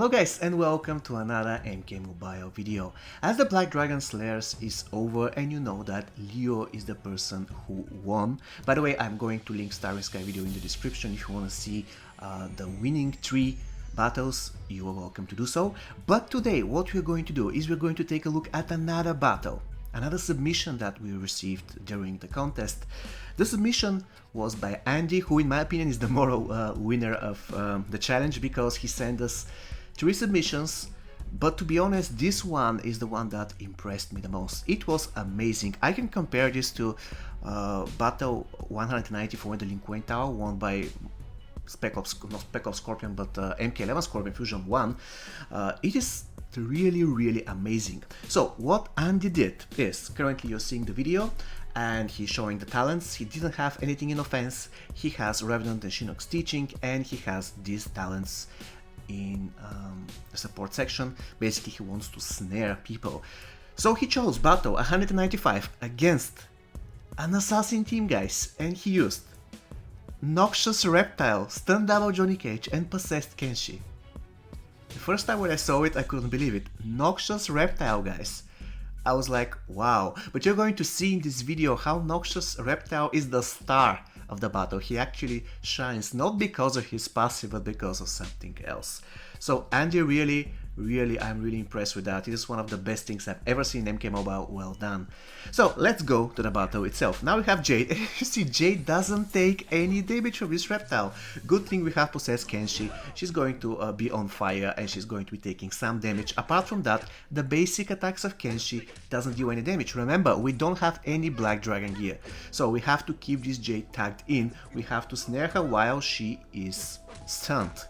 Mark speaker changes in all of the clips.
Speaker 1: Hello guys and welcome to another MK Mobile video. As the Black Dragon Slayers is over and you know that Leo is the person who won. By the way, I'm going to link Starry Sky video in the description if you want to see the winning 3 battles. You are welcome to do so. But today what we're going to do is we're going to take a look at another battle. Another submission that we received during the contest. The submission was by Andy, who in my opinion is the moral winner of the challenge because he sent us 3 submissions, but to be honest, this one is the one that impressed me the most. It was amazing. I can compare this to Battle 194 in the Lin Kuei Tower, won by Spec Ops, not Spec Ops Scorpion, but MK11 Scorpion Fusion 1. It is really amazing. So what Andy did is, currently you're seeing the video and he's showing the talents. He didn't have anything in offense. He has Revenant and Shinnok's teaching, and he has these talents in the support section. Basically he wants to snare people. So he chose Battle 195 against an assassin team, guys, and he used Noxious Reptile, Stun Double Johnny Cage, and Possessed Kenshi. The first time when I saw it, I couldn't believe it. Noxious Reptile, guys. I was like, wow. But you're going to see in this video how Noxious Reptile is the star of the battle. He actually shines not because of his passive, but because of something else. So Andy I'm really impressed with that. It is one of the best things I've ever seen in MK Mobile. Well done. So let's go to the battle itself. Now we have Jade. You see, Jade doesn't take any damage from this reptile. Good thing we have Possessed Kenshi. She's going to be on fire and she's going to be taking some damage. Apart from that, the basic attacks of Kenshi doesn't do any damage. Remember, we don't have any Black Dragon gear, so we have to keep this Jade tagged in. We have to snare her while she is stunned.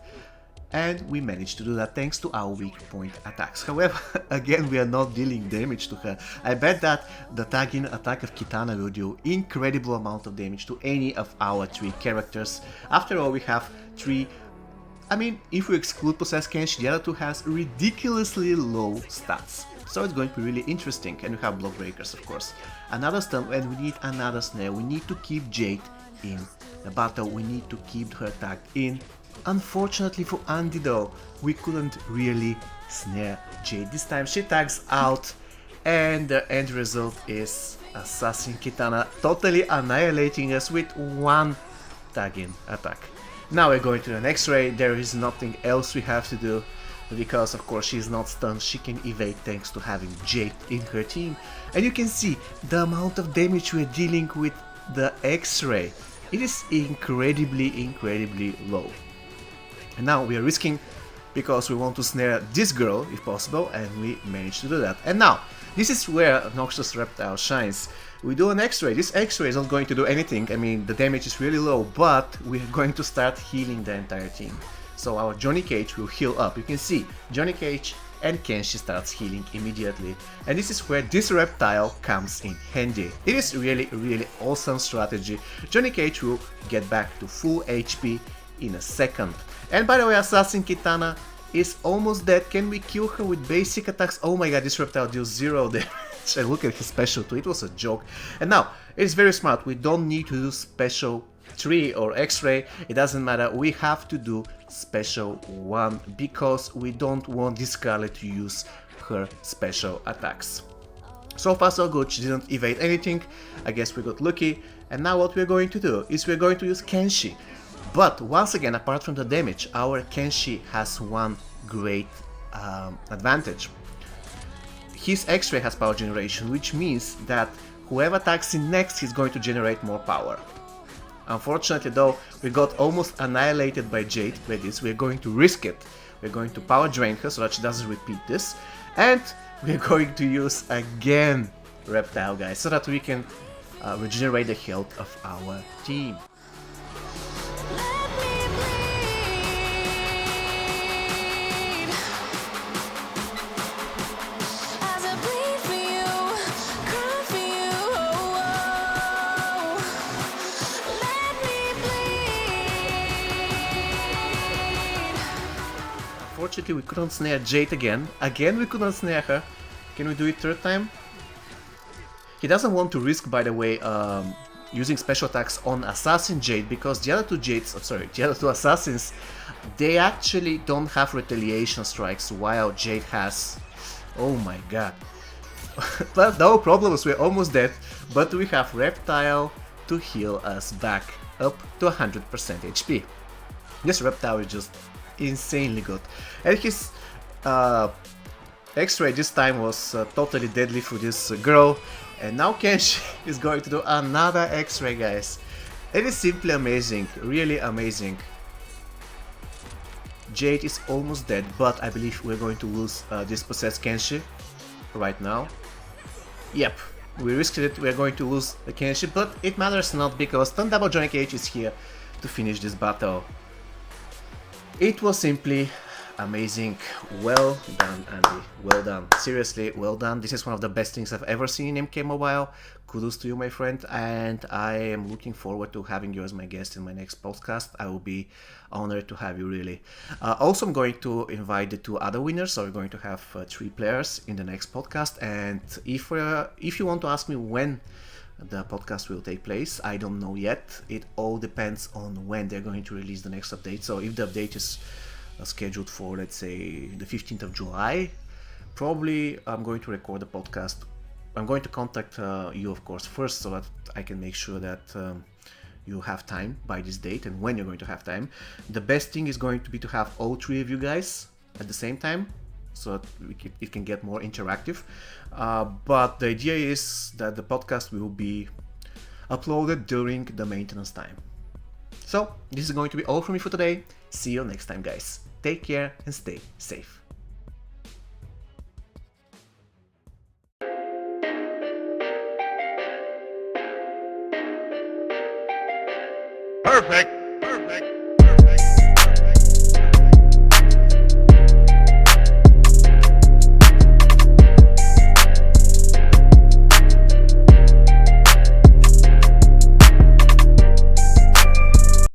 Speaker 1: And we managed to do that thanks to our weak point attacks. However, again, we are not dealing damage to her. I bet that the tag-in attack of Kitana will do incredible amount of damage to any of our 3 characters. After all, we have 3... I mean, if we exclude Possessed Kenshi, the other 2 has ridiculously low stats. So it's going to be really interesting. And we have Block Breakers, of course. Another stun, and we need another snare. We need to keep Jade in the battle. We need to keep her tagged in. Unfortunately for Andy though, we couldn't really snare Jade. This time she tags out and the end result is Assassin Kitana totally annihilating us with 1 tag-in attack. Now we're going to an X-ray. There is nothing else we have to do because of course she's not stunned. She can evade thanks to having Jade in her team. And you can see the amount of damage we're dealing with the X-ray. It is incredibly low. And now we are risking because we want to snare this girl if possible, and we managed to do that. And now, this is where Noxious Reptile shines. We do an X-ray. This X-ray is not going to do anything. I mean, the damage is really low, but we're going to start healing the entire team. So our Johnny Cage will heal up. You can see Johnny Cage and Kenshi starts healing immediately. And this is where this reptile comes in handy. It is really awesome strategy. Johnny Cage will get back to full HP in a second. And by the way, Assassin Kitana is almost dead. Can we kill her with basic attacks? Oh my god, this reptile deals 0 damage. And look at his special 2, it was a joke. And now, it's very smart, we don't need to do special 3 or X-ray, it doesn't matter, we have to do special 1 because we don't want this Scarlet to use her special attacks. So far so good, she didn't evade anything, I guess we got lucky. And now what we're going to do is we're going to use Kenshi. But once again, apart from the damage, our Kenshi has one great advantage. His X-ray has power generation, which means that whoever attacks him next, he's going to generate more power. Unfortunately though, we got almost annihilated by Jade by this. We're going to risk it. We're going to power drain her so that she doesn't repeat this. And we're going to use again Reptile, guys, so that we can regenerate the health of our team. Unfortunately, we couldn't snare Jade again. Again, we couldn't snare her. Can we do it 3rd time? He doesn't want to risk, by the way, using special attacks on Assassin Jade, because the other two Jades, the other two Assassins, they actually don't have retaliation strikes, while Jade has. Oh my god. But no problems, we're almost dead, but we have Reptile to heal us back up to 100% HP. This Reptile is just insanely good, and his X-ray this time was totally deadly for this girl, and now Kenshi is going to do another X-ray, guys. It is simply amazing, really amazing. Jade is almost dead, but I believe we're going to lose this possessed Kenshi right now. Yep, we risked it, we're going to lose the Kenshi, but it matters not, because Thundouble Johnny Cage is here to finish this battle. It was simply amazing. Well done, Andy. Well done. Seriously, well done. This is one of the best things I've ever seen in MK Mobile. Kudos to you, my friend, and I am looking forward to having you as my guest in my next podcast. I will be honored to have you, really. Also, I'm going to invite the two other winners, so we're going to have 3 players in the next podcast, and if you want to ask me when the podcast will take place, I don't know yet. It all depends on when they're going to release the next update. So if the update is scheduled for, let's say, the 15th of July, probably I'm going to record the podcast. I'm going to contact you, of course, first, so that I can make sure that you have time by this date and when you're going to have time. The best thing is going to be to have all 3 of you guys at the same time, so that it can get more interactive. But the idea is that the podcast will be uploaded during the maintenance time. So this is going to be all from me for today. See you next time, guys. Take care and stay safe.
Speaker 2: Perfect.